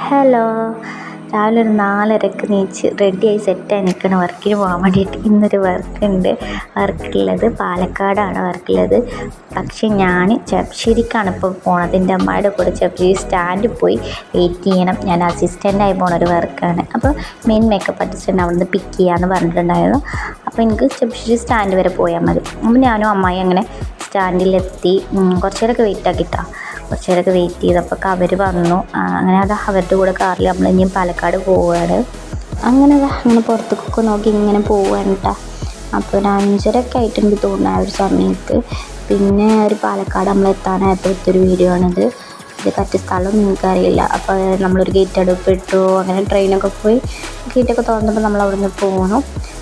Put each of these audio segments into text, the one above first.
Hello, രാവിലെ ഒരു 4:30ക്ക് നീച്ച് റെഡിയായി സെറ്റായി നിൽക്കണം വർക്കിന് പോകാൻ വേണ്ടിയിട്ട്. ഇന്നൊരു വർക്കുണ്ട്. വർക്കുള്ളത് പാലക്കാടാണ് വർക്കുള്ളത്. പക്ഷെ ഞാൻ ചെപ്പശ്ശേരിക്കാണ് ഇപ്പോൾ പോണത്. എൻ്റെ അമ്മയുടെ കൂടെ ചെപ്പശ്ശേരി സ്റ്റാൻഡിൽ പോയി വെയിറ്റ് ചെയ്യണം. ഞാൻ അസിസ്റ്റൻ്റായി പോണൊരു വർക്കാണ്. അപ്പോൾ മെയിൻ മേക്കപ്പ് ആർട്ടിസ്റ്റ് അവിടുന്ന് പിക്ക് ചെയ്യാമെന്ന് പറഞ്ഞിട്ടുണ്ടായിരുന്നു. അപ്പോൾ എനിക്ക് ചെപ്പശ്ശേരി സ്റ്റാൻഡ് വരെ പോയാൽ മതി. അപ്പോൾ ഞാനും അമ്മായി അങ്ങനെ സ്റ്റാൻഡിലെത്തി. കുറച്ച് നേരമൊക്കെ വെയിറ്റ് ആക്കിയിട്ടാണ്. കുറച്ച് നേരമൊക്കെ വെയിറ്റ് ചെയ്തപ്പോൾ അവർ വന്നു. അങ്ങനെ അവരുടെ കൂടെ കാറിൽ നമ്മൾ ഇനിയും പാലക്കാട് പോവുകയാണ്. അങ്ങനെ പുറത്തേക്കൊക്കെ നോക്കി ഇങ്ങനെ പോവുകയാണ് കേട്ടോ. അപ്പോൾ ഒരു 5:30 ആയിട്ടുണ്ട് തോന്നുന്നു ആ ഒരു സമയത്ത്. പിന്നെ ഒരു പാലക്കാട് നമ്മൾ എത്താനായപ്പോഴത്തെ വീഡിയോ ആണിത്. ഇത് കറക്റ്റ് സ്ഥലമൊന്നും എനിക്കറിയില്ല. അപ്പോൾ നമ്മളൊരു ഗേറ്റ് അടുപ്പിട്ടു. അങ്ങനെ ട്രെയിനൊക്കെ പോയി ഗേറ്റൊക്കെ തുറന്നപ്പോൾ നമ്മൾ അവിടെ നിന്ന് പോന്നു.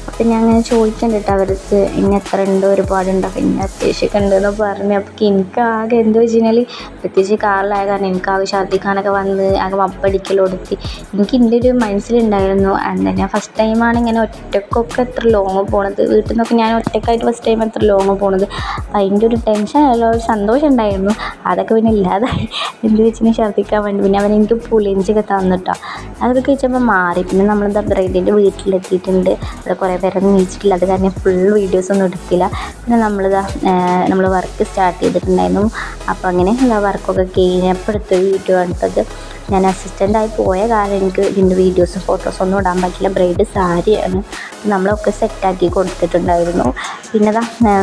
അപ്പം ഞാൻ അങ്ങനെ ചോദിക്കണ്ട കേട്ടോ അവർക്ക് ഇനി എത്ര ഉണ്ട്, ഒരുപാടുണ്ടോ, പിന്നെ അത്യാവശ്യമൊക്കെ ഉണ്ടെന്ന് പറഞ്ഞു. അപ്പോൾ എനിക്കാകെ എന്താ വെച്ച് കഴിഞ്ഞാൽ പ്രത്യേകിച്ച് കാറിലായ കാരണം എനിക്കാകെ ഛർദ്ദിക്കാനൊക്കെ വന്ന് ആകെ മപ്പടിക്കലൊടുത്തി. എനിക്ക് എൻ്റെ ഒരു മനസ്സിലുണ്ടായിരുന്നു എന്താ ഞാൻ ഫസ്റ്റ് ടൈമാണ് ഇങ്ങനെ ഒറ്റക്കൊക്കെ എത്ര ലോങ്ങ് പോണത്. വീട്ടിൽ നിന്നൊക്കെ ഞാൻ ഒറ്റക്കായിട്ട് ഫസ്റ്റ് ടൈം എത്ര ലോങ്ങ് പോണത്. അപ്പം അതിൻ്റെ ഒരു ടെൻഷൻ അല്ല, ഒരു സന്തോഷം ഉണ്ടായിരുന്നു. അതൊക്കെ പിന്നെ ഇല്ലാതായി. എന്ത് വെച്ചിട്ടുണ്ടെങ്കിൽ ഛർദ്ദിക്കാൻ വേണ്ടി പിന്നെ അവനെനിക്ക് പുളിഞ്ചൊക്കെ തന്നിട്ടോ. അതൊക്കെ കഴിച്ചപ്പോൾ മാറി. പിന്നെ നമ്മളെന്താ ബ്രൈഡിൻ്റെ വീട്ടിലെത്തിയിട്ടുണ്ട്. അവിടെ കുറേ പേരൊന്നും നീച്ചിട്ടില്ല. അത് കാരണം ഫുൾ വീഡിയോസൊന്നും എടുക്കില്ല. പിന്നെ നമ്മൾ വർക്ക് സ്റ്റാർട്ട് ചെയ്തിട്ടുണ്ടായിരുന്നു. അപ്പോൾ അങ്ങനെ വർക്കൊക്കെ കഴിഞ്ഞപ്പോൾ എടുത്തൊരു വീഡിയോ എടുത്തത്. ഞാൻ അസിസ്റ്റൻ്റായി പോയ കാരണം എനിക്ക് ഇതിൻ്റെ വീഡിയോസും ഫോട്ടോസൊന്നും ഇടാൻ പറ്റില്ല. ബ്രൈഡ് സാരിയാണ്. നമ്മളൊക്കെ സെറ്റാക്കി കൊടുത്തിട്ടുണ്ടായിരുന്നു. പിന്നെ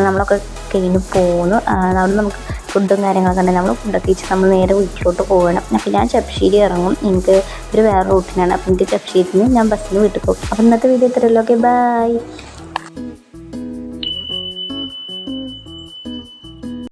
നമ്മളൊക്കെ കഴിഞ്ഞ് പോന്നു. അവിടെ നമുക്ക് ഫുഡും കാര്യങ്ങളൊക്കെ ഉണ്ടെങ്കിൽ നമ്മൾ ഫുഡൊക്കെ കഴിച്ച് നമ്മൾ നേരെ വീട്ടിലോട്ട് പോകണം. അപ്പോൾ ഞാൻ ചെപ്പശ്ശേരി ഇറങ്ങും. എനിക്ക് ഒരു വേറെ റൂട്ടിനാണ്. അപ്പോൾ എനിക്ക് ചെപ്പശ്ശേരിയിൽ നിന്ന് ഞാൻ ബസ്സിന് വീട്ടിൽ പോകും. അപ്പോൾ ഇന്നത്തെ വീഡിയോ ഇത്രയല്ലോ. Okay, by.